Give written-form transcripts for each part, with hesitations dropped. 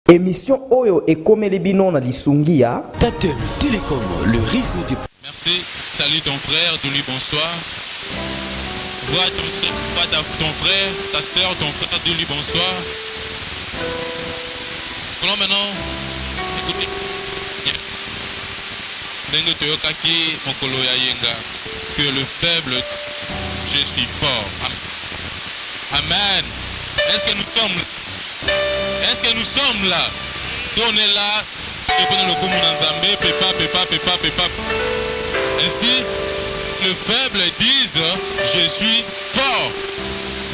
Émission Oyo et Komeli Bino na Lisungia. Tatem Télécom, le réseau du... Merci. Salut ton frère, dis-lui bonsoir. Vois ton frère, ta soeur, ton frère, dis-lui bonsoir. Voilà maintenant. Écoutez. Dengue Toyokaki, Mokolo Yayenga. Que le faible, je suis fort. Amen. Est-ce que nous sommes là? Est-ce que nous sommes là? Si on est là, et qu'on a le Koumou Nzambé, pépa. Ainsi, le faible disent, je suis fort.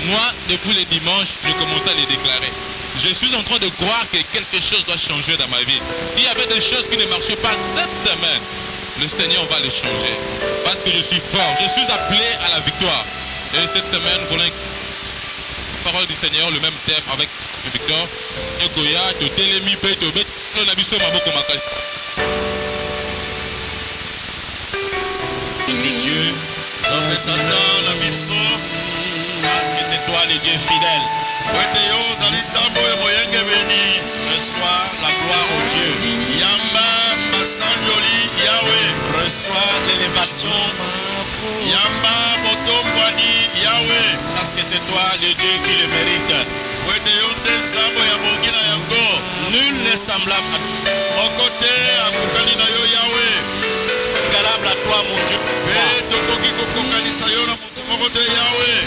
Moi, depuis le dimanche, je commence à les déclarer. Je suis en train de croire que quelque chose doit changer dans ma vie. S'il y avait des choses qui ne marchaient pas cette semaine, le Seigneur va les changer. Parce que je suis fort. Je suis appelé à la victoire. Et cette semaine, voilà une parole du Seigneur, le même thème avec Victor. Ekoya, Totelemi, Petobet, on a vu ce maboko makasi. Dieu, parce que c'est toi le Dieu fidèle. Reçois la gloire au Dieu. Reçois l'élévation. Parce que c'est toi le Dieu qui le mérite. Nul n'est semblable à toi, mon Dieu.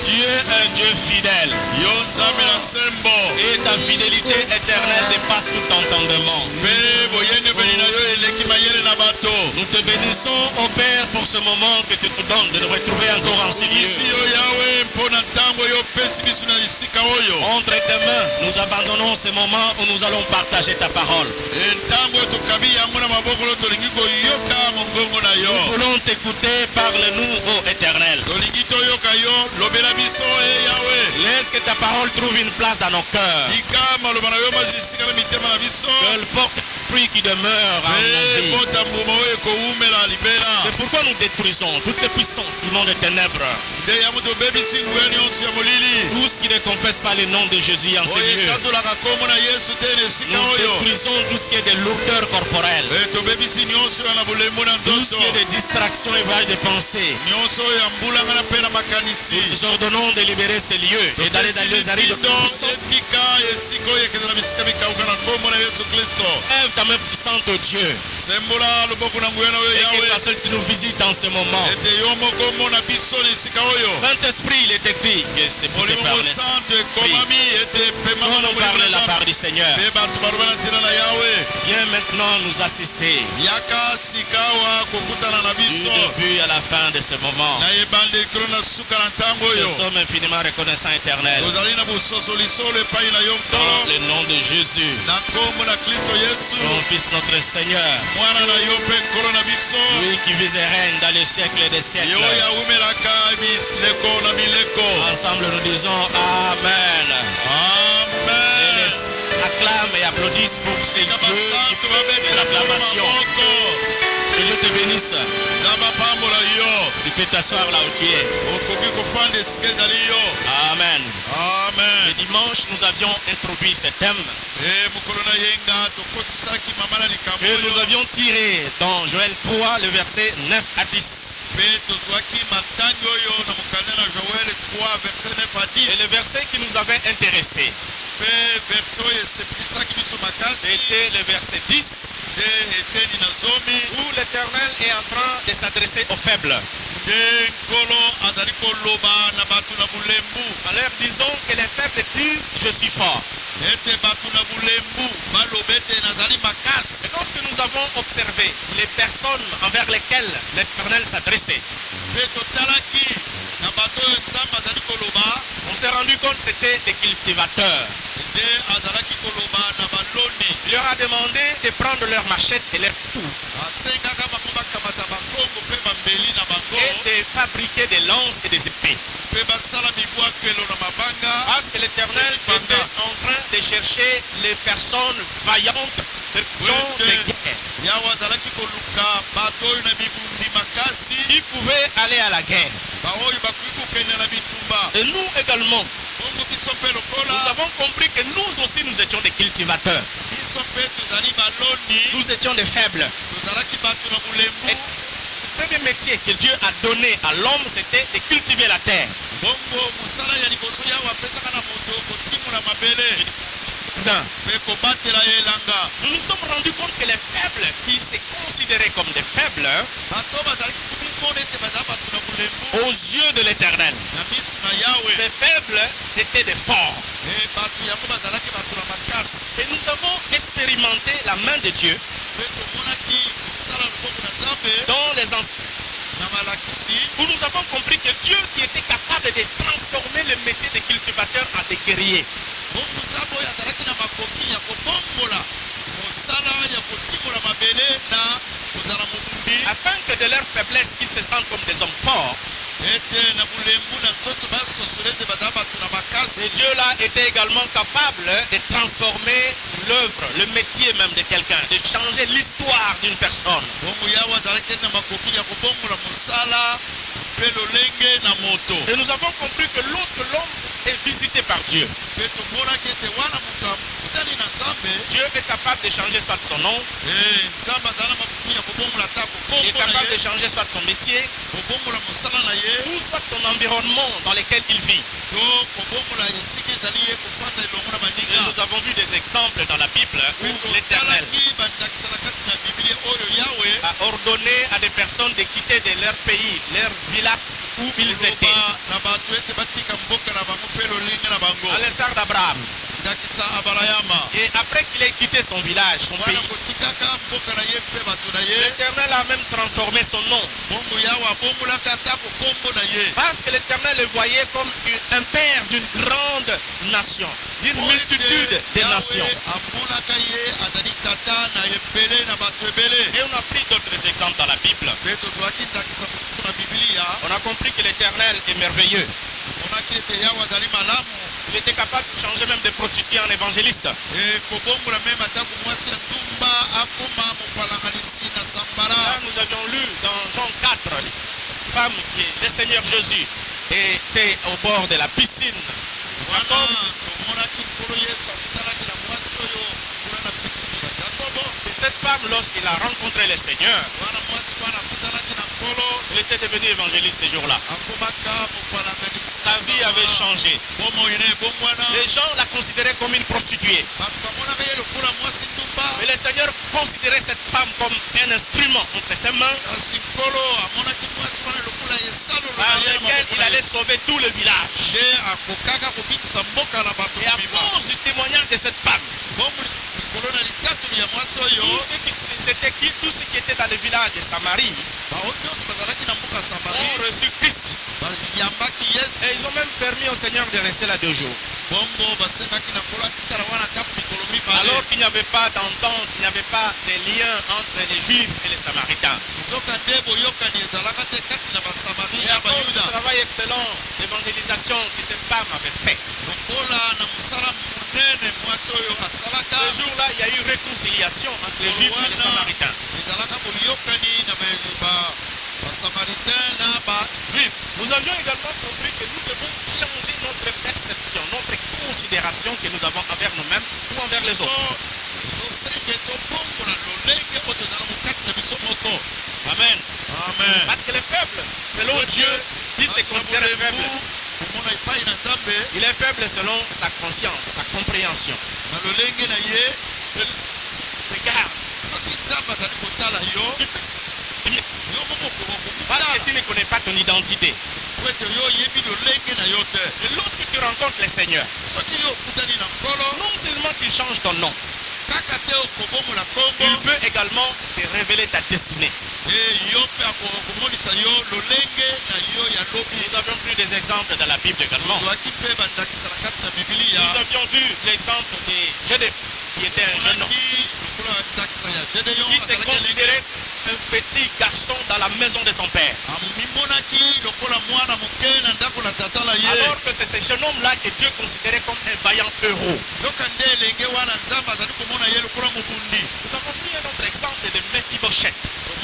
Dieu est un Dieu fidèle. Et ta fidélité éternelle dépasse tout entendement. Nous te bénissons, ô Père, pour ce moment que tu nous donnes de nous retrouver encore en ce lieu. Entre tes mains, nous abandonnons ce moment où nous allons partager ta parole. Nous voulons t'écouter, parle-nous, ô Éternel. Laisse que ta parole trouve une place dans nos cœurs. Qu'elle porte un fruit qui demeure en nos vies. C'est pourquoi nous détruisons toutes les puissances du monde des ténèbres. Tout ce qui ne confesse pas le nom de Jésus en ce lieu. Nous détruisons tout ce qui est de lourdeur corporelle. Tout ce qui est de distraction et voyage de pensée. Nous ordonnons de libérer ces lieux et d'aller dans les arides de puissance. Lève ta main puissante au Dieu. Et que ta seule tu nous visites en ce moment. Saint-Esprit, il est écrit que c'est pour ces parler. Nous allons parler la part du Seigneur. Viens maintenant nous assister. Du début à la fin de ce moment. Nous sommes infiniment reconnaissants, Éternel. Dans le nom de Jésus, ton Fils, notre Seigneur, lui qui vis et règne dans les siècles des siècles. Ensemble nous disons Amen. Et acclame et applaudissent pour ces dieux qui peuvent les acclamations. Que Dieu te bénisse. Tu peux t'asseoir là où tu es. Amen. Le dimanche, nous avions introduit ce thème que nous avions tiré dans Joël 3, le verset 9 à 10. Et le verset qui nous avait intéressé était le verset 10, où l'Éternel est en train de s'adresser aux faibles, en leur disant que les faibles disent je suis fort. Et lorsque nous avons observé les personnes envers lesquelles l'Éternel s'adressait, on s'est rendu compte que c'était des cultivateurs. Il leur a demandé de prendre leur machette et leur couteau et de fabriquer des lances et des épées. Parce que l'Éternel était en train de chercher les personnes vaillantes, les gens de guerre, qui pouvaient aller à la guerre. Et nous également, Nous avons compris que nous aussi nous étions des cultivateurs. Nous étions des faibles. Et le premier métier que Dieu a donné à l'homme, c'était de cultiver la terre. Nous nous sommes rendus compte que les faibles qui se considéraient comme des faibles aux yeux de l'Éternel, ces faibles étaient des forts. Et nous avons expérimenté la main de Dieu dans les où nous avons compris que Dieu qui était capable de transformer le métier de cultivateur en des guerriers. Afin que de leur faiblesse, ils se sentent comme des hommes forts. Ce Dieu-là était également capable de transformer l'œuvre, le métier même de quelqu'un, de changer l'histoire d'une personne. Et nous avons compris que lorsque l'homme est visité par Dieu, Dieu est capable de changer soit son nom, il est capable de changer soit son métier, ou soit son environnement dans lequel il vit. Et nous avons vu des exemples dans la Bible où l'Éternel a ordonné à des personnes de quitter de leur pays, leur village où ils étaient. À l'instar d'Abraham. Et après qu'il ait quitté son village, son pays, l'Éternel a même transformé son nom. Parce que l'Éternel le voyait comme un père d'une grande nation, d'une multitude de nations. Et on a pris d'autres exemples dans la Bible. On a compris que l'Éternel est merveilleux. Il était capable de changer même des prostituées en évangélistes. Là, nous avions lu dans Jean 4, femme qui, le Seigneur Jésus, était au bord de la piscine. Et cette femme, lorsqu'il a rencontré le Seigneur, elle était devenue évangéliste ce jour-là. Sa vie avait changé. Les gens la considéraient comme une prostituée. Mais le Seigneur considérait cette femme comme un instrument entre ses mains par lequel il allait sauver tout le village. Et à cause du témoignage de cette femme, tout ce qui était dans le village de Samarie ont reçu Christ. Et ils ont même permis au Seigneur de rester là 2 jours. Alors qu'il n'y avait pas d'entente, il n'y avait pas de lien entre les Juifs et les Samaritains. Et à cause du travail excellent d'évangélisation que cette femme avait fait, ce jour-là, il y a eu réconciliation entre les Juifs et les Samaritains. Nous avions également compris que nous devons changer notre perception, notre considération que nous avons envers nous-mêmes ou envers les autres. Amen. Parce que les faibles, selon Dieu, ils se considèrent faibles. Il est faible selon sa conscience, sa compréhension. Regarde. Parce que tu ne connais pas ton identité. Et lorsque tu rencontres le Seigneur, non seulement tu changes ton nom, il peut également te révéler ta destinée. Nous avions pris des exemples dans la Bible également. Nous avions vu l'exemple de Gédéon, qui était un jeune homme, qui se considérait un petit garçon dans la maison de son père. Alors que c'est ce jeune homme-là que Dieu considérait comme un vaillant héros. Nous avons pris un autre exemple de Mephibosheth.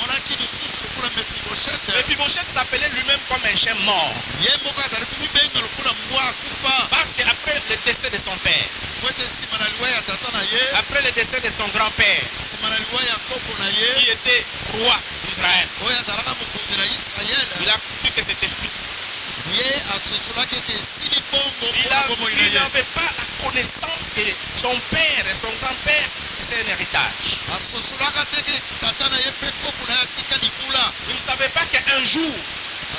Mephibosheth Méphibosheth s'appelait lui-même comme un chien mort. ye moko azali komibenga lokola mbwa akufa Parce qu'après le décès de son père, po ete nsima na liwa ya tata na ye, après le décès de son grand-père, nsima na liwa ya koko na ye qui était roi d'Israël, oyo azalaka mokonzi na il Israele, a cru que c'était fini. ye asosolaki ete esili bongo mpona bomoi na Il ye. n'avait pas la connaissance que son père et son grand-père faisaient un héritage. asosolaka te ke tata na ye mpe koko na ye atika libula, Il ne savait pas qu'un jour,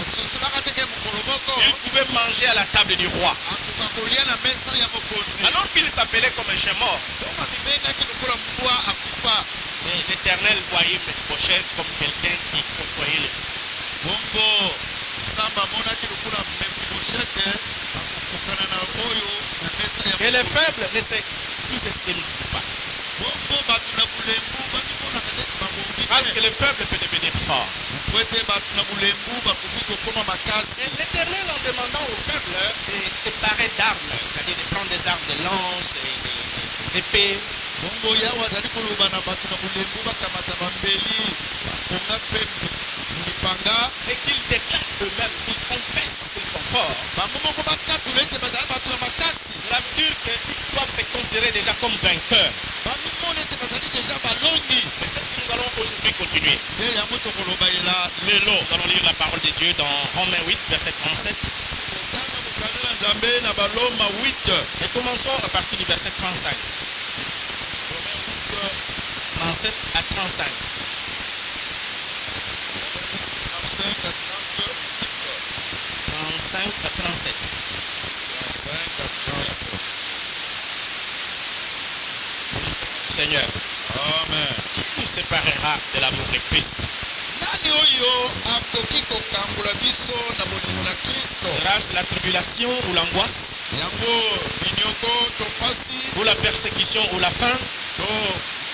asosolaka te ke mokolo moko il pouvait manger à la table du roi. akoka kolia na mesa ya mokonzi. Alors qu'il s'appelait comme un chien mort. Donc amibengaki lokola mbwa akufa. Et l'Éternel voyait Méphibosheth comme quelqu'un qui côtoyait le feu. Bongo nzambe amonaki lokola Mefiboshete akokokana na oyo na mesa ya Et les mokonzi. faibles ne se sous-estiment pas. Bongo bato na bulembu babimonaka neti babongi Parce que te, le faible peut devenir fort. po ete bato na bulembu bakoki kokoma makasi. Et l'Éternel, en demandant aux faibles de séparer d'armes, c'est-à-dire de prendre des armes, des lances et des épées, Bongo yawe azali koloba na bato na bulembu bakamata bambeli bakonga mpe mipanga, et qu'ils déclarent eux-mêmes, qu'ils confessent qu'ils sont forts. bango moko batatula ete bazali bato ya makasi, Cela veut dire qu'ils doivent se considérer déjà comme vainqueurs. bamimona ete bazali deja balongi. Et c'est ce que nous allons aujourd'hui continuer. Nde yango tokolobalela lelo Nous allons lire la parole de Dieu dans Romains 8, verset 37. kotanga mokanda na nzambe na baloma 8 Et commençons à partir du verset 35. 37 à 35. 35 à 38. 35 à 37. 35 à 37. Seigneur, Amen. qui nous séparera de l'amour de Christ? Nani oyo akoki kokangola biso na bolingo na Kristo? Sera-ce la tribulation ou l'angoisse, Yango liniongo to pasi ou la persécution ou la faim, to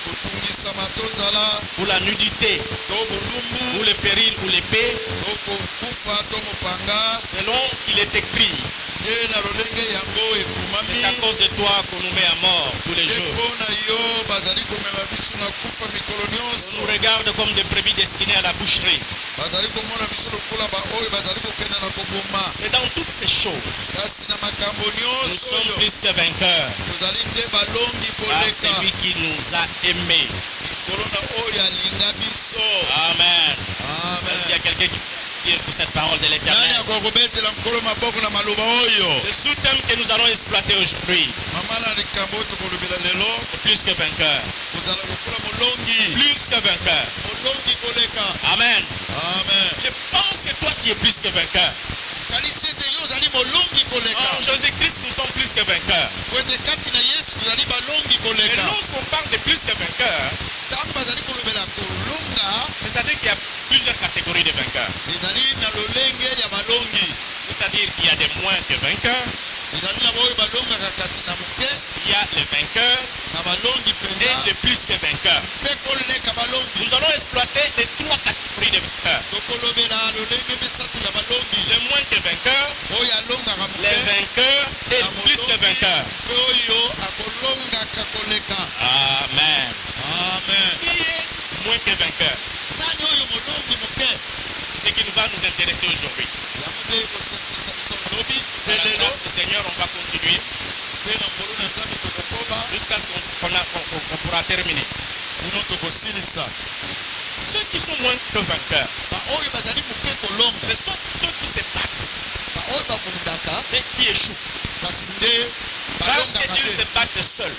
kotungisama to nzala ou la nudité, to bolumbu ou le péril ou l'épée, to kokufa to mopanga, selon qu'il est écrit, nde na lolenge yango c'est ekomami. à cause de toi qu'on nous met à mort tous les jours. Mpo na yo bazali komema biso na kufa mikolo On nyonso. nous regarde comme des brebis destinées à la boucherie. Bazali komona biso lokola baoyo bazali kokende na koboma. Mais dans toutes ces choses, Kasi na makambo nous nyonso sommes oyo plus que vainqueurs tozali nde balongi par koleka celui qui nous a aimés. likolo na oyo alinga biso. Amen. Est-ce qu'il y Amen. a quelqu'un qui peut dire pour cette parole de Nani l'Éternel? akoka kobetela nkolo maboko na maloba oyo? Le sous-thème que nous allons exploiter aujourd'hui, Mama na likambo oyo tokolobela lelo plus que vainqueur. kozala lokola molongi. Plus que vainqueur. Molongi koleka. Amen. Amen. Je pense que toi tu es plus que vainqueur. Kanisi ete yo ozali molongi koleka. En Jésus-Christ, nous sommes plus que vainqueurs. Po ete kati na Yesu tozali balongi Et koleka. lorsqu'on parle de plus que vainqueur, Ntango bazali kolobela kolonga c'est-à-dire qu'il y a plusieurs catégories de vainqueurs. ezali na lolenge ya balongi. C'est-à-dire qu'il y a des moins que vainqueurs, Ezali na baoyo balongaka kasi na moke il y a les vainqueurs na balongi et mpenza les plus que vainqueurs. mpe koleka balongi. Nous allons exploiter les trois catégories de vainqueurs. Tokolobela lolenge misato ya balongi. Les moins que vainqueurs, Oyo alongaka les moke vainqueurs et na plus que vainqueurs. mpe oyo akolongaka koleka. Amen. Amen. Qui est moins que vainqueur? Nani oyo molongi moke? C'est ce qui nous va nous intéresser aujourd'hui. Yango nde ekosepelisa biso lobi Par mpe la lelo grâce du Seigneur, on va continuer mpe na ngolu na nzambe tokokoba jusqu'à ce qu'on pourra terminer. lino tokosilisa. Ceux qui sont moins que vainqueurs, Baoyo bazali moke kolonga, ce sont ceux qui se battent, baoyo babundaka mais qui échouent. kasi nde Parce balongaka qu'ils se te. battent seuls,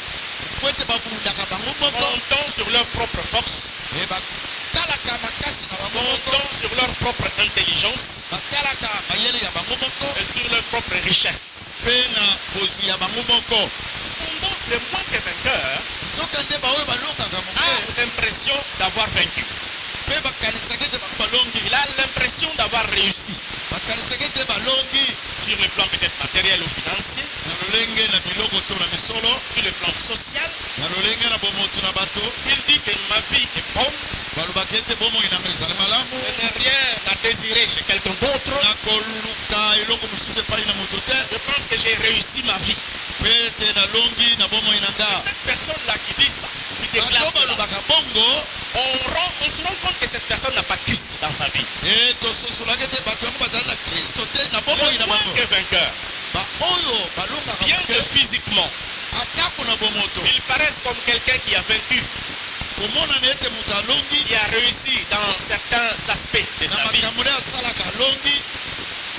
Po ete babundaka bango moko comptant sur leur propre force, me batalaka makasi na bango moko, comptant sur leur propre intelligence batalaka mayele ya bango moko et sur leur propre richesse. mpe na bozwi ya bango moko. Cependant, le moins que vainqueur Nzoka nde baoyo balongaka a moke l'impression d'avoir vaincu. mpe bakanisaka ete bango balongi, Il a l'impression d'avoir réussi bakanisaka ete balongi sur le plan peut-être matériel ou financier, na lolenge na biloko to na misolo, sur le plan social. na lolenge na bomoto na bato. Il dit que ma vie est bonne, Balobaka ete bomoi nanga ezali malamu, je n'ai rien à désirer chez quelqu'un d'autre. nakoluka eloko mosusu epai na moto te, Je pense que j'ai réussi ma vie. mpe ete nalongi na bomoi nanga. Cette personne-là qui dit ça, qui déclare Bato cela, balobaka bongo on se rend compte que cette personne n'a pas Christ dans sa vie. tososolaka ete bato yango bazali na kristo te na bomoi na Le moins bango que vainqueur, baoyo balongaka bien que moke physiquement, atako na bomoto ils paraissent comme quelqu'un qui a vaincu, komonana ete moto alongi qui a réussi dans certains aspects de na sa vie, makambo nde asalaka alongi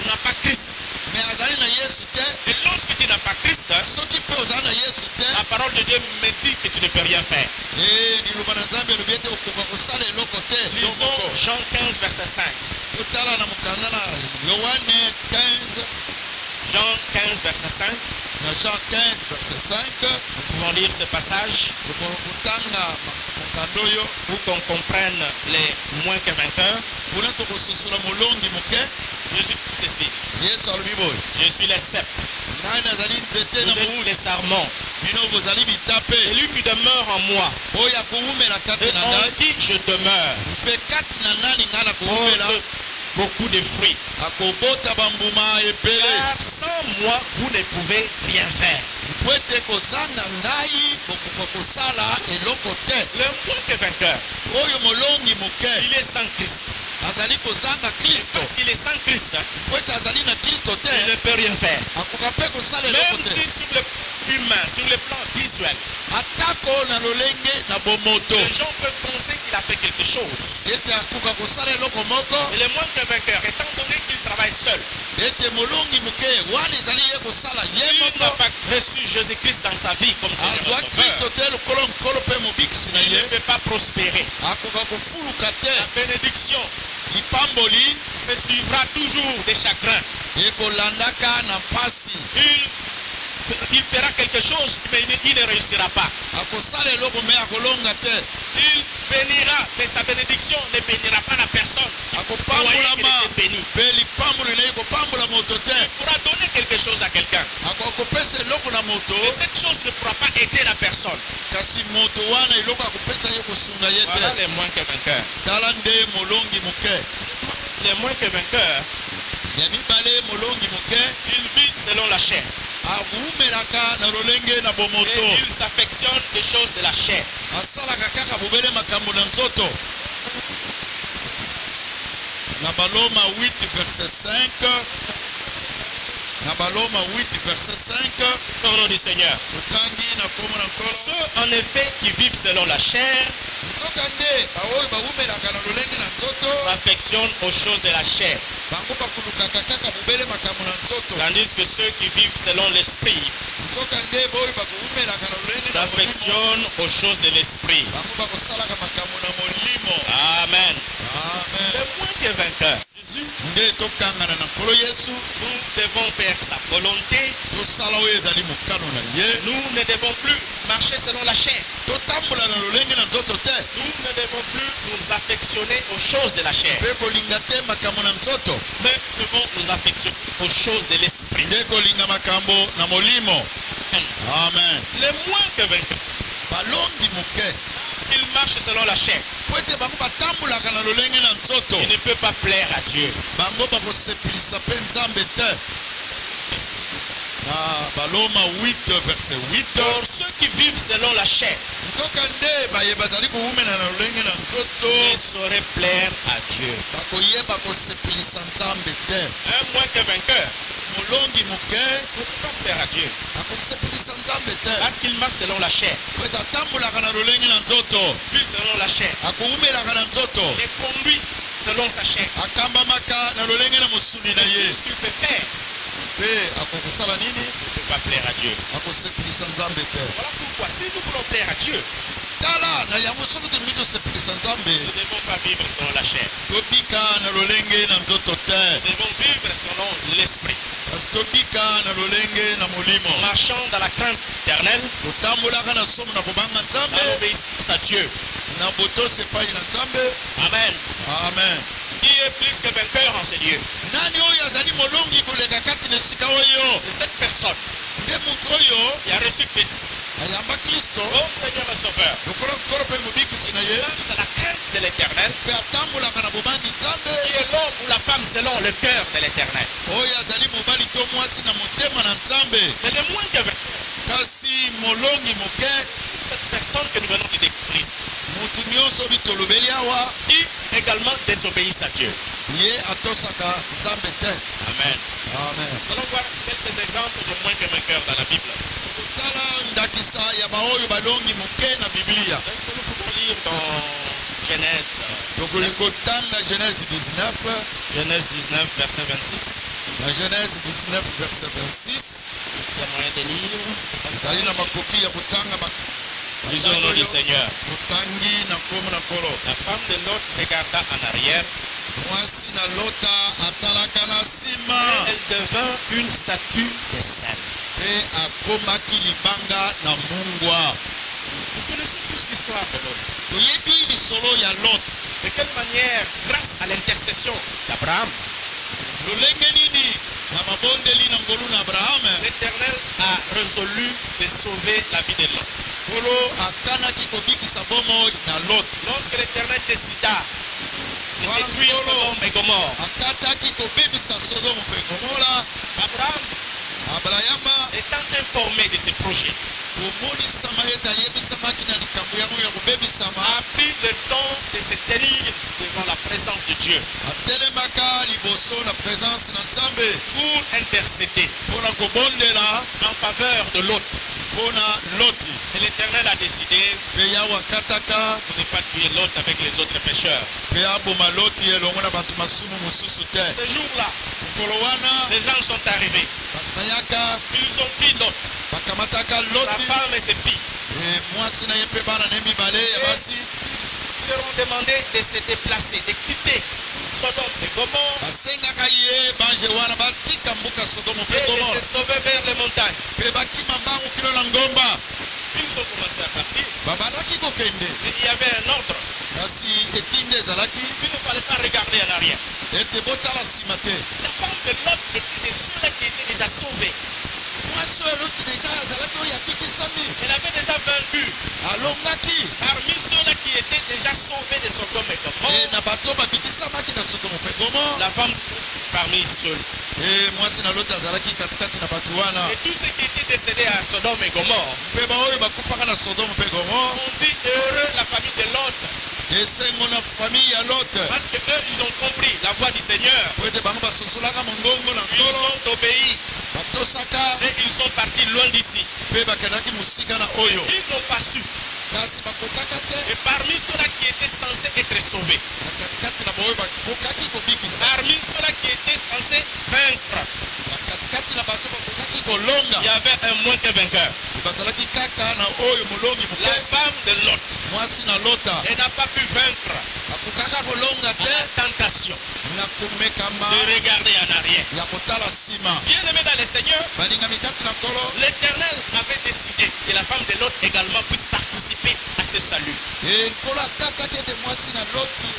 n'a pas Christ. me azali na yesu te Et lorsque tu n'as pas Christ, soki mpe ozali na yesu te la parole de Dieu me dit que tu ne peux rien faire. liloba na nzambe elobi ete okoka kosala eloko te yo Lisons moko Jean 15, verset 5. totala na mokanda na yohane 15 Jean 15, verset 5. na jean 15 verset 5 Nous pouvons lire ce passage tokoka kotanga mokanda oyo pour qu'on comprenne les moins que vainqueurs. mpona tokososola molongi moke Je suis ceci. yesu alobi boye Je suis le cep. ngai nazali nzete na Vous êtes les sarments. bino bozali bitape Celui qui demeure en moi oyo akowumela kati et na en ngai qui je demeure mpe kati na nani ngai nakowumela porte beaucoup de fruits. akobota bambuma ebele Car sans moi, vous ne pouvez rien faire. mpo ete kozanga ngai kokoka kosala eloko te Le moins que vainqueur, oyo molongi moke il est sans Christ. azali kozanga kristo Parce qu'il est sans Christ, mpo ete azali na kristo te il ne peut rien faire. akoka mpe kosala eloko Même te si sur le plan humain, sur le plan visuel, atako na lolenge na bomoto les gens peuvent penser qu'il a fait quelque chose. ete akoka kosala eloko moko Et le moins que vainqueur, étant donné qu'il travaille seul, ete molongi moke wana ezali ye kosala ye il n'a moko pas reçu Jésus-Christ dans sa vie comme Seigneur et azwa Sauveur. kristo te lokolo nkolo mpe mobikisi na Il ye ne peut pas prospérer. akoka kofuluka te La bénédiction lipamboli se suivra toujours des chagrins. ekolandaka na mpasi Il fera quelque chose, mais il ne réussira pas. akosala eloko me akolonga te Il bénira, mais sa bénédiction ne bénira pas la personne. Croyez qu'il akopambolama est béni. mpe lipamboli na ye kopambola moto te Il pourra donner quelque chose à quelqu'un. akoka kopesa eloko na moto Mais cette chose ne pourra pas aider la personne. kasi moto wana eloko akopesa ye kosunga ye Voilà te les moins que vainqueurs. tala nde molongi moke Les moins que vainqueurs, ya mibale molongi moke il vit selon la chair. awumelaka na lolenge na Et bomoto il s'affectionne des choses de la chair. asalaka kaka bobele makambo na nzoto na baloma 8 verset 5 na baloma 8 verset 5 Au nom du Seigneur. totangi na komo na nkolo Ceux en effet qui vivent selon la chair nzoka nde baoyo bawumelaka na lolenge na nzoto s'affectionnent aux choses de la chair. bango bafulukaka kaka bobele makambo na nzoto Tandis que ceux qui vivent selon l'esprit nzoka nde boyo bakowumelaka na lolenge na molimo s'affectionnent aux choses de l'esprit. bango bakosalaka makambo na molimo Amen. amen Le moins que vainqueur, Jésus, nde tokangana na nkolo yesu nous devons faire sa volonté. tosala oyo ezali mokano na ye Nous ne devons plus marcher selon la chair. totambola na lolenge na nzoto te Nous ne devons plus nous affectionner aux choses de la chair. mpe kolinga te makambo na nzoto Mais nous devons nous affectionner aux choses de l'esprit. nde kolinga makambo na molimo amen Le moins que vainqueur, balongi moke il marche selon la chair. po ete bango batambolaka na lolenge na nzoto Il ne peut pas plaire à Dieu. bango bakosepelisa mpe nzambe te na baloma 8 verset 8 Pour ceux qui vivent selon la chair, nzoka nde baye bazali kowumela na lolenge na nzoto ne sauraient plaire à Dieu. bakoyeba kosepelisa nzambe te Un moins que vainqueur molongi moke ne peut pas plaire à Dieu. akosepelisa nzambe te Parce qu'il marche selon la chair, po ete atambolaka na lolenge na nzoto vit selon la chair, akowumelaka na nzoto et conduit selon sa chair. akambamaka na lolenge na mosuni na ye Ce qu'il peut faire mpe akokosala nini ne peut pas plaire à Dieu. akosepelisa nzambe te Voilà pourquoi si nous voulons plaire à Dieu, tala na yango soki tolingi tosepelisa nzambe nous ne devons pas vivre selon la chair. tobika na lolenge na nzoto te Nous devons vivre selon l'esprit, kasi tobika na lolenge na molimo marchant dans la crainte éternelle, totambolaka na somo na kobanga dans nzambe l'obéissance à Dieu. na botosi epai na nzambe Amen. amen Qui est plus que vainqueur en ces lieux? nani oyo azali molongi koleka kati na esika oyo C'est cette personne nde motu oyo qui a reçu Christ ayamba kristo comme Seigneur et Sauveur. lokola nkolo mpe mobikisi na ye Marche dans la crainte de l'éternel, mpe atambolaka na bobangi nzambe qui est l'homme ou la femme selon le cœur de l'éternel. oyo azali mobali to mwasi na motema na nzambe Mais le moins que vainqueur, kasi molongi moke cette personne que nous venons de découvrir, motu nyonso lobi tolobeli awa qui également désobéissent à Dieu. ye atosaka nzambe te. Amen. Amen. Nous allons voir quelques exemples de moins que vainqueurs dans la Bible. Tala ndakisa ya baoyo balongi moke na Biblia. Donc, nous pouvons lire dans Genèse, Tokoli kotanga Genèse 19. Genèse 19, verset 26. Na Genèse 19 verset 26. Il y a moyen de lire. Zali na makoki ya kotanga Lisons au nom du Seigneur. kotangi na komo na kolo. La femme de Lot regarda en arrière. Mwasi na lota atalaka na nsima Elle devint une statue de sel. mpe akomaki libanga na mungwa. Nous connaissons tous l'histoire de Lot. Toyebi lisolo ya Lot. De quelle manière, grâce à l'intercession d'Abraham, lolenge nini na mabondeli na ngolu na Abraham l'Éternel a résolu de sauver la vie de Lot. kolo akanaki kobikisa bomoi na Lot. Lorsque l'Éternel décida de Voilà, détruire Ngolo. Sodome et Gomorrhe, akataki kobebisa Sodomo mpe Gomora. Abraham, Abrahama étant informé de ses projets, komonisama ete ayebisamaki na likambo yango ya kobebisama a pris le temps de se tenir devant la présence de Dieu atelemaka liboso na présence na Nzambe pour intercéder mpona kobondela en faveur de Lot. mpona Loti. Et l'Éternel a décidé mpe yawe akataka de ne pas tuer Lot avec les autres pécheurs. mpe aboma Loti elongo na bato masumu mosusu te. Ce jour-là, mokolo wana les anges sont arrivés. bato bayaka Ils ont pris Lot, bakamataka sa Loti femme et ses filles. mwasi na ye mpe bana na ye mibale ya basi. Ils leur ont demandé de se déplacer, de quitter Sodome et Gomorre basengaka ye bange wana batika mboka Sodomo mpe et de Gomora se sauver vers les montagnes. mpe bakima mbangu kilo na ngomba. Ils ont commencé à partir. babandaki kokende Mais il y avait un ordre. kasi etinde ezalaki Il ne fallait pas regarder en arrière. ete botala nsima te. La femme de Lot était de ceux-là qui étaient déjà sauvés. mwasi oyo Loti deja azalaki oyo abikisami Elle avait déjà vaincu alongaki parmi ceux-là qui étaient déjà sauvés de Sodome et Gomorre. na bato babikisamaki na Sodomo mpe Gomora. La femme parmi ceux. mwasi na Loti azalaki katikati na bato wana Et tous ceux qui étaient décédés à Sodome et Gomorre mpe baoyo bakufaka na Sodomo mpe Gomora ont dit heureux la famille de Lot. esengo na famille ya Lot Parce que eux, ils ont compris la voix du Seigneur. po ete bango basosolaka mongongo na Ils nkolo sont obéis batosaka et ils sont partis loin d'ici. mpe bakendaki mosika na oyo Ils n'ont pas su. kasi bakokaka te Et parmi ceux-là qui étaient censés être sauvés, na katikati na baoyo bakokaki kobikisa parmi ceux-là qui étaient censés vaincre, na katikati na bato bakokaki kolonga il y avait un moins que vainqueur. bazalaki kaka na oyo molongi La moke. femme de Lot, mwasi na Lota elle n'a pas pu vaincre akokaka kolonga te la tentation na komekama de regarder en arrière. ya kotala nsima. Bien-aimés dans le Seigneur, balingami kati na nkolo l'Éternel avait décidé que la femme de Lot également puisse participer à ce salut. nkolo akataki ete mwasi na Loti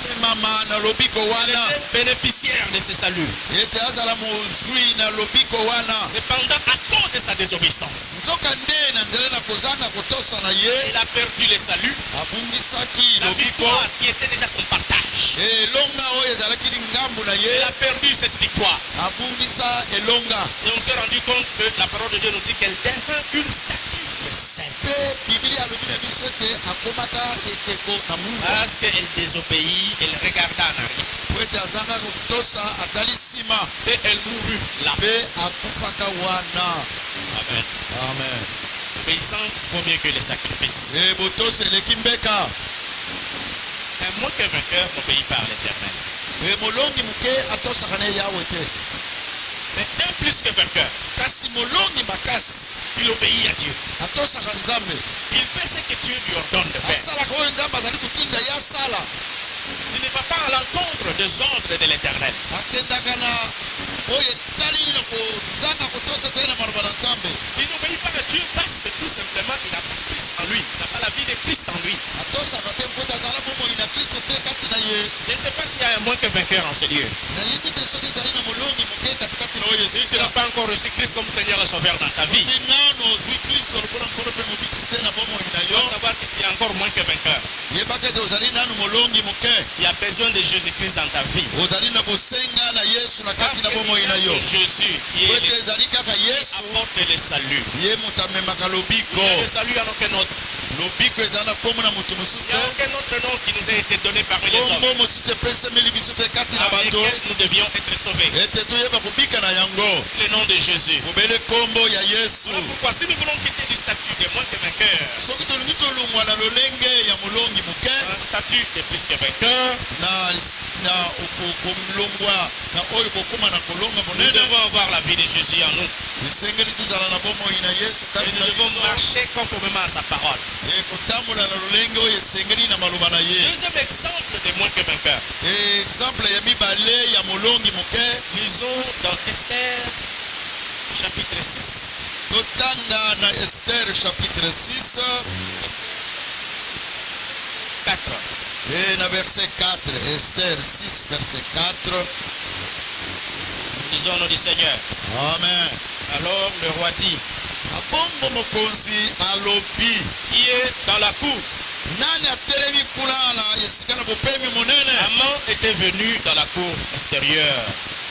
amemama na lobiko Elle wana était bénéficiaire de ce salut. ete azala mozwi na lobiko wana. Cependant, à cause de sa désobéissance, nzoka nde na nzela na kozanga kotosa na ye elle a perdu le salut, abungisaki la lobiko victoire qui était déjà son partage. elonga oyo ezalaki ngambu na ye Elle a perdu cette victoire. abungisa elonga. Et on s'est rendu compte que la parole de Dieu nous dit qu'elle devint une statue de sel. mpe biblia alobi na biso ete akomaka ekeko na mungu Parce qu'elle désobéit, elle regarda en arrière. po ete azanga kotosa atali nsima Et elle mourut là. mpe akufaka wana. Amen. amen. L'obéissance vaut mieux que le sacrifice. botosi eleki mbeka. Un moins que vainqueur n'obéit pas à l'Éternel. molongi moke atosaka na ye yawe te. Mais un plus que vainqueur, kasi molongi makasi il obéit à Dieu. atosaka nzambe. Il fait ce que Dieu lui ordonne de faire. asalaka oyo nzambe azali kotinda ye asala. Il ne va pas à l'encontre des ordres de l'Éternel. akendaka na oyo etalili na kozanga kotosa te na maloba na nzambe. Il n'obéit pas à Dieu parce que tout simplement il n'a pas Christ en lui. Il n'a pas la vie de Christ en lui. atosaka te mpo ete azala bomoi na kristo te kati na ye. Je ne sais pas s'il y a un moins que vainqueur en ce lieu. nayebi te soki ezali na molongi moke katikati na oyo Si tu esika. n'as pas encore reçu Christ comme Seigneur et Sauveur dans ta vie, soki nano ozwi kristo lokola nkolo mpe mobikisi te na bomoi na tu yo. dois savoir que tu es encore moins que vainqueur. yebaka ete ozali nanu molongi moke. Il y a besoin de Jésus-Christ dans ta vie. ozali na bosenga na yesu na Parce kati que na bomoi na yo. Jésus qui po est ete ezali kaka yesu apporte le salut. ye moto amemaka lobiko. Le salut en aucun autre. lobiko eza na kombo na moto mosusu Il n'y a te aucun autre nom qui nous a été donné parmi les hommes kombo mosusu te epesemeli biso te kati na avec bato lequel nous devions être sauvés. ete toyeba kobika na yango Le nom de Jésus. kobele kombo ya yesu Voilà pourquoi si nous voulons quitter du statut de moins que vainqueur, soki tolingi tolongwa na lolenge ya molongi moke un statut de plus que vainqueur, na kolongwa na oyo kokóma na kolonga nous monene devons avoir la vie de Jésus en nous. esengeli tozala na bomoi na yesu Et kati nous na devons biso marcher conformément à sa parole. kotambola na lolenge oyo esengeli na maloba na ye Deuxième exemple de moins que vainqueur. exemple ya mibale ya molongi moke Lisons dans Esther, chapitre 6, totanga na Esther chapitre 6 4. et na verset 4 Esther 6 verset 4 Lisons au nom du Seigneur. amen Alors le roi dit, na bongo mokonzi alobi qui est dans la cour? nani atelemi kuna na esika na bopemi monene Haman était venu dans la cour extérieure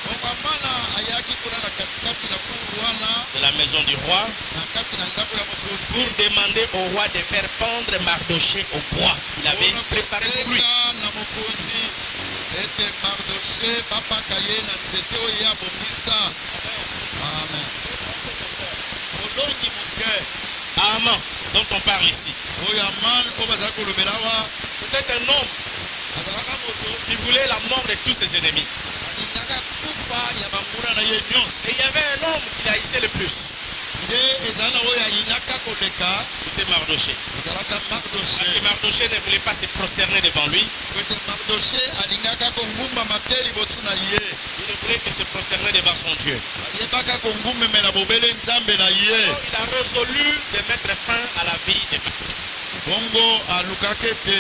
bongo amana ayaki kuna na katikati na kuru wana de la maison du roi na kati na ndako ya mokonzi pour demander au roi de faire pendre Mardoché au bois qu'il avait mpona préparé pour lui. kosenga na mokonzi ete Mardoche bapaka ye na nzete oyo ya bongisa amen molongi moke Haman, dont on parle ici, oyo amani oyo bazali kolobela awa c'était un homme azalaka moto qui voulait la mort de tous ses ennemis. alingaka kufa ya banguna na ye nyonso Et il y avait un homme qui haïssait le plus. nde ezali na oyo ayinaka koleka C'était Mardoché. ezalaka Parce que Mardoche Mardoché ne voulait pas se prosterner devant lui. po ete Mardoche alingaka kongumbama te liboso na ye Il ne voulait que se prosterner devant son Dieu. ayebaka kongumemela bobele nzambe na ye Alors, il a résolu de mettre fin à la vie de Mardoché. bongo alukaka ete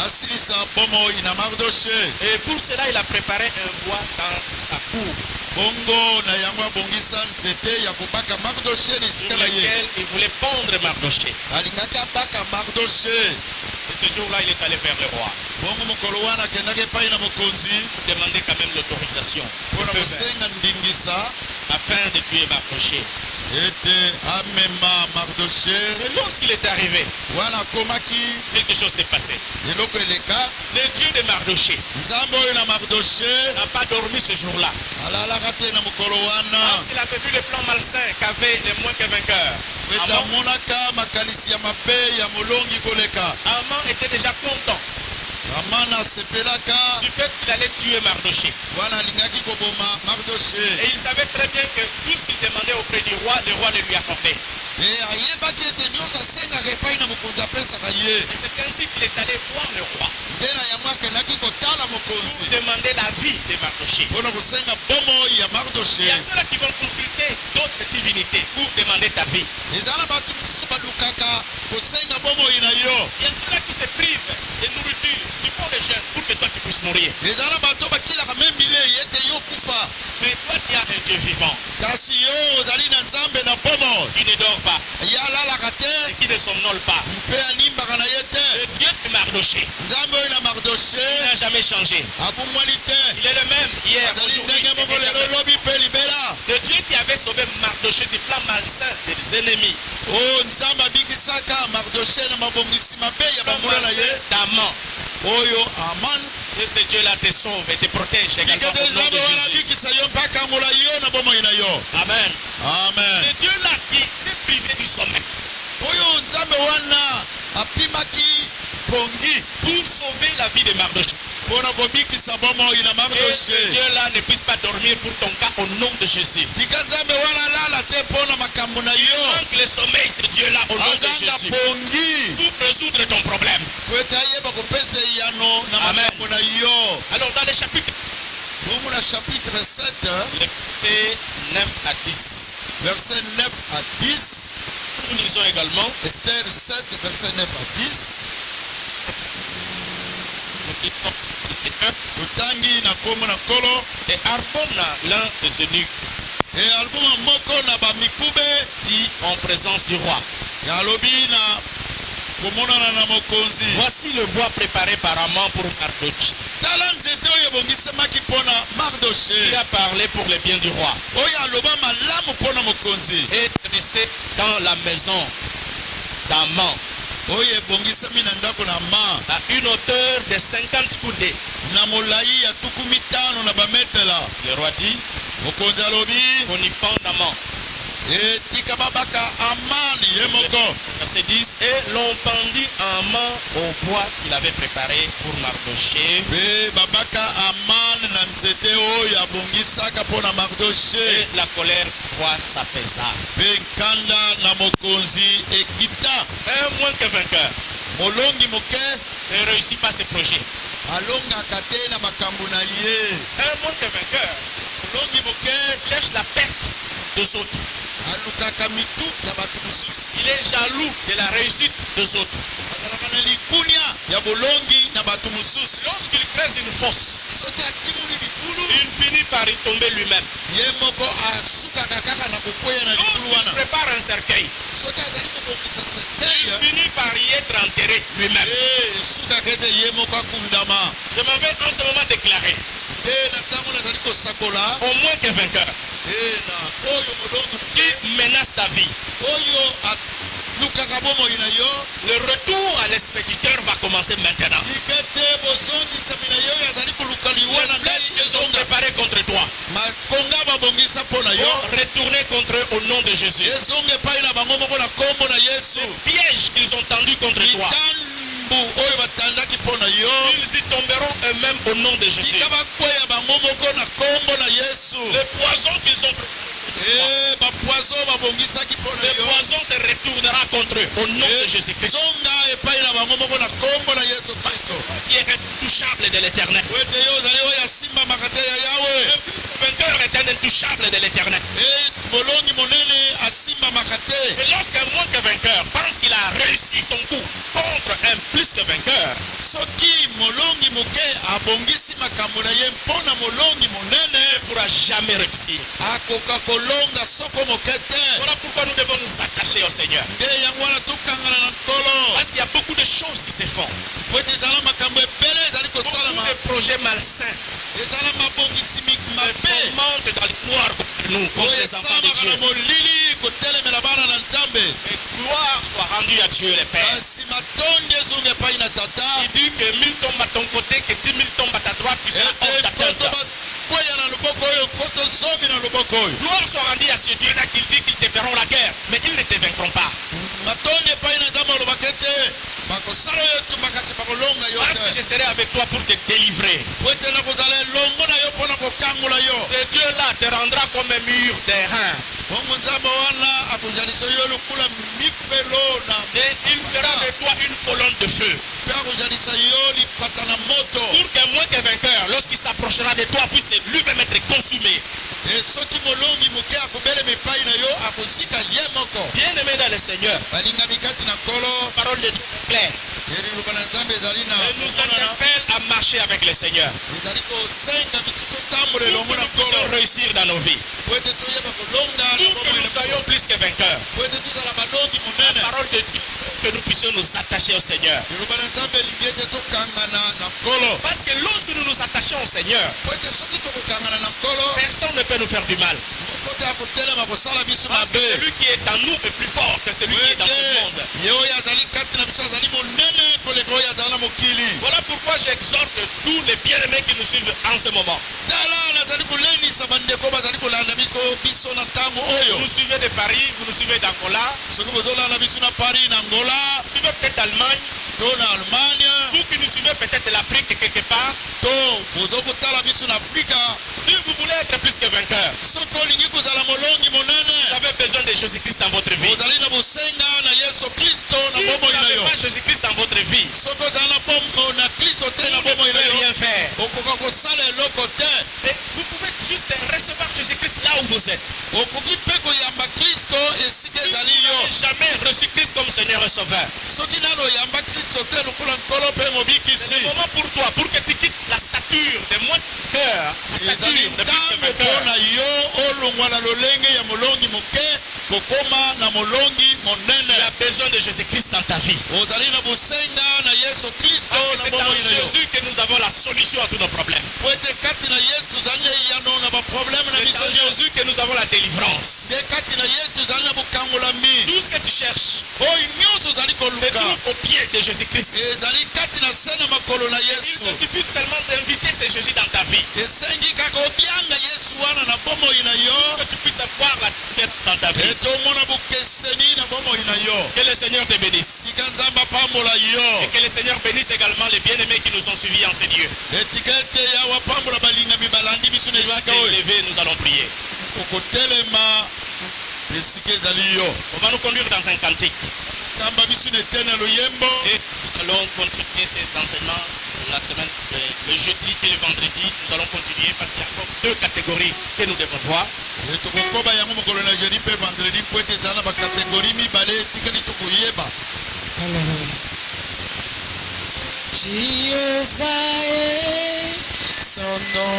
asilisa bomoi na Mardoche Et pour cela, il a préparé un bois dans sa cour, bongo na yango abongisa nzete ya kobaka Mardoche na sur esika na ye lequel il voulait pendre Mardoché. alingaka abaka Mardoche Et ce jour-là, il est allé vers le roi bongo mokolo wana akendaki epai na mokonzi pour demander quand même l'autorisation mpona kosenga ndingisa afin de tuer Mardoché. ete amema Mardoche Mais lorsqu'il est arrivé, wana akomaki quelque chose s'est passé. eloko eleka Le Dieu de Mardoché nzambe oyo na Mardoche n'a pas dormi ce jour-là. alalaka te na mokolo wana Parce qu'il avait vu le plan malsain qu'avait les moins que vainqueurs. ete amonaka makanisi ya mabe ya molongi koleka Haman était déjà content amana asepelaka du fait qu'il allait tuer Mardoché. wana alingaki koboma Mardoche Et il savait très bien que tout ce qu'il demandait auprès du roi, le roi le lui accordait. e ayebaki ete nyonso asengaka epai na mokonzi apesaka ye Et c'est ainsi qu'il est allé voir le roi nde na yango akendaki kotala pour mokonzi demander la vie de Mardoché. mpona kosenga bomoi ya Mardoche Il y a ceux-là qui vont consulter d'autres divinités pour demander ta vie. eza na bato mosusu balukaka kosenga bomoi na yo Il y a ceux-là qui se privent de nourriture, qui font des jeûnes pour que toi tu puisses mourir. eza na bato bakilaka me bilei ete yo kufa Mais toi tu as un Dieu vivant kasi yo ozali na nzambe na bomoi qui ne dort pas ye alalaka te et qui ne somnole pas. mpe alimbaka na ye te Le Dieu de Mardoché nzambe oyo na Mardoche n'a jamais changé. abungwani te Il est le même hier, azali aujourd'hui, ndenge moko et lelo éternellement. lobi mpe libela Le Dieu qui avait sauvé Mardoché du plan malsain des ennemis, oyo nzambe abikisaka Mardoche na mabongisi mabe ya plan bambula na ye malsain d'Aman. oyo aman Que ce Dieu-là te sauve et te protège également tikete au nom nzambe de wana Jésus. abikisa yo mpe akambola yo na bomoi na yo Amen. amen C'est Dieu-là qui s'est privé du sommeil oyo nzambe wana apimaki pongi pour sauver la vie de Mardoché. mpona kobikisa bomoi na Que ce Mardoche Dieu-là ne puisse pas dormir pour ton cas au nom de Jésus. tika nzambe wana alala te mpona makambo na yo Donc le sommeil, c'est Dieu-là au nom de azanga Jésus. pongi Pour résoudre ton problème. po ete ayeba kopesa eyano na Amen. makambo na yo Alors dans les chapitres bongo na chapitre 7 versets 9 à 10, verset 9 à 10 nous lisons également, Esther 7 verset 9 à 10 nous lisons totangi na kombo na nkolo et Harbona, l'un des eunuques, e albuma moko na bamikube dit en présence du roi, alobi na komonana na mokonzi voici le bois préparé par Haman pour Mardoché. tala nzete oyo ebongisamaki mpona Il Mardoche a parlé pour le bien du roi oyo aloba malamu mpona mokonzi et est resté dans la maison d'Haman oyo ebongisami na ndako na ma à une hauteur de 50 coudées. na molai ya tuku mitano na bametela. Le roi dit Mokonzi alobi qu'on y pende Aman. etika babaka Amani ye moko. Verset 10, et l'on pendit Aman au bois qu'il avait préparé pour Mardoché. Pe babaka Amani na nzete oyo abongisaka mpona Mardoche. Et la colère du roi s'apaisa. Pe nkanda na mokonzi ekita. Un moins que vainqueur Molongi moke ne réussit pas ses projets. alongaka te na makambo na ye. Un moins que vainqueur Molongi moke cherche la perte des autres. alukaka mitu ya bato mosusu. Il est jaloux de la réussite des autres. azalaka na likunia ya bolongi na bato mosusu. Lorsqu'il creuse une fosse, soki atimoli libulu il finit par y tomber lui-même. ye moko asukaka kaka na kokwea na libulu Lorsqu'il wana. prépare un cercueil, soki azali kobongisa il seteye finit par y être enterré lui-même. esukaka ete ye moko akundama. Je m'en vais en ce moment déclarer, na ntango nazali kosakola au moins que vainqueur, na oyo molongi qui menace ta vie. oyo alukaka bomoi na yo. Le retour à l'expéditeur va commencer maintenant. ikete bozongisami na yo oyo azali koluka liwa na Les ngai qu'ils ont ezonga. préparés contre toi makonga babongisa mpo na yo vont retourner contre eux au nom de Jésus. ezonga epai na bango moko na kombo na yesu. Pièges qu'ils ont tendus contre toi, mitambu oyo batandaki mpo na yo ils y tomberont eux-mêmes au nom de Jésus. tika bakweya bango moko na kombo na yesu. Le poison qu'ils ont pris, bapoiso babongisaki mpo na le yo poison se retournera contre eux au nom de Jésus-Christ. zonga epai na bango moko na kombo na yesu kristo. Tu es intouchable de l'éternel. po ete yo ozali oyo asimbamaka te ya yawe. Le vainqueur est un intouchable de l'éternel. molongi monene asimbamaka te. Et lorsqu'un moins que vainqueur pense qu'il a réussi son coup contre un plus que vainqueur, soki molongi moke abongisi makambo na ye mpo na molongi monene il ne pourra jamais réussir. akoka kolonga soko moke te. Voilà pourquoi nous devons nous attacher au Seigneur. nde yango wana tokangana na nkolo. Parce qu'il y a beaucoup de choses qui se font. po ete ezala makambo ebele ezali kosalama. Beaucoup de projets malsains ezala mabongisi se mabe fomentent dans l'histoire contre nous, contre oyo les enfants de esalamaka Dieu. na molili kotelemela bana na nzambe. Et gloire soit rendue à Dieu le Père. kasi matondi ezonga epai na tata. Il dit que 1000 tombent à ton côté, que 10 000 tombent à ta droite, tu seras hors ete d'atteinte. koto bakweya na loboko oyo koto zomi na loboko oyo. Gloire soit rendue à ce Dieu-là qui dit qu'ils te feront la guerre, mais ils ne te vaincront pas. matondi epai na nzambe alobaka ete bakosala oyo etumba kasi bakolonga yo Parce que te. je serai avec toi pour te délivrer. po ete nakozala elongo na yo mpona kokangola yo. Ce Dieu-là te rendra comme un mur d'airain. bongo nzambe wana akozalisa yo lokola mifelo na Et il fera de toi une colonne de feu. mpe akozalisa yo lipata na moto. Pour qu'un moins que vainqueur, lorsqu'il s'approchera de toi, puisse lui-même être consumé. soki molongi moke akobelema epai na yo akozika ye moko. Bien-aimé dans le Seigneur, balingami kati na nkolo. la parole de Dieu est claire. eliloba na nzambe ezali na Elle nous interpelle à marcher avec le Seigneur. ezali kosenga biso totambola Pour elongo que na nous puissions nkolo. réussir dans nos vies. po ete toyeba kolonga na Pour que bomoi nous na soyons biso. plus que vainqueurs. po ete tozala balongi La monene. parole de Dieu, que nous puissions nous attacher au Seigneur. eloba na nzambe elingi ete tokangana na nkolo. Parce que lorsque nous nous attachons au Seigneur, po ete soki tokokangana na nkolo personne ne peut nous faire du mal. moko te akotelema kosala biso Parce que mabe. celui qui est en nous est plus fort que celui qui est dans ce monde. ye oyo azali kati na biso azali monene koleka oyo azala na mokili. Voilà pourquoi j'exhorte tous les bien-aimés qui nous suivent en ce moment. tala nazali kolenisa bandeko bazali kolanda biso na ntango Vous oyo. nous suivez de Paris, vous nous suivez d'Angola, soki bozolanda biso na paris na ngola vous suivez peut-être d'Allemagne, to na allemagne vous qui nous suivez peut-être de l'Afrique quelque part. to bozokotala biso na afrika. Si vous voulez être plus que vainqueur, soki olingi kozala molongi vous monene avez besoin de Jésus-Christ dans votre vie. ozali na bosenga na yesu kristo Si na vous bomoi na n'avez yo. pas Jésus-Christ dans votre vie, soki ozala na na kristo te na vous ne bomoi na pouvez yo rien faire. okoka kosala eloko te. Et vous pouvez juste recevoir Jésus-Christ là où vous êtes. okoki mpe koyamba kristo esika Si vous ezali yo. n'avez jamais reçu Christ comme Seigneur et Sauveur, soki nano oyamba kristo te lokola nkolo mpe c'est mobikisi. le moment pour toi, pour que tu quittes la stature de moins de cœur, la ezali stature de plus que ntango vainqueur. mpona yo olongwa na lolenge ya molongi moke kokoma na molongi Tu monene. as besoin de Jésus-Christ dans ta vie. ozali na bosenga na yesu yesu kristo Parce que na c'est bomoi en na yo Jésus que nous avons la solution à tous nos problèmes. po ete kati na ye tozali na eyano na baproblème na C'est biso en nyonso Jésus que nous avons la délivrance. nde kati na ye tozali na bokangolami Tout ce que tu cherches oyo nyonso ozali se koluka trouve au pied de Jésus-Christ. ezali kati na se na makolo na Il yesu te suffit seulement d'inviter ce Jésus dans ta vie. esengi kaka obianga yesu wana na bomoi na yo Que tu puisses voir la tête dans ta vie. ete omona bokeseni na bomoi na yo Que le Seigneur te bénisse. tika nzambe apambola yo Et que le Seigneur bénisse également les bien-aimés qui nous ont suivis en ces lieux. etika ete yawe apambola balingami balandi biso na Tu vas esika oyo t'élever, nous allons prier. okotelema esika ezali yo On va nous conduire dans un cantique. tamba biso na ete na loyembo Et nous allons continuer ces enseignements la semaine, le jeudi et le vendredi. Nous allons continuer parce qu'il y a encore deux catégories que nous devons voir. tokokoba yango mokolo na jeudi mpe vendredi po ete ezala na bakategori mibale etikali tokoyeba Jéhovah est son nom.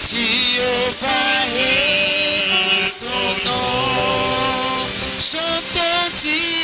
Jéhovah est son nom. Chantons Jéhovah.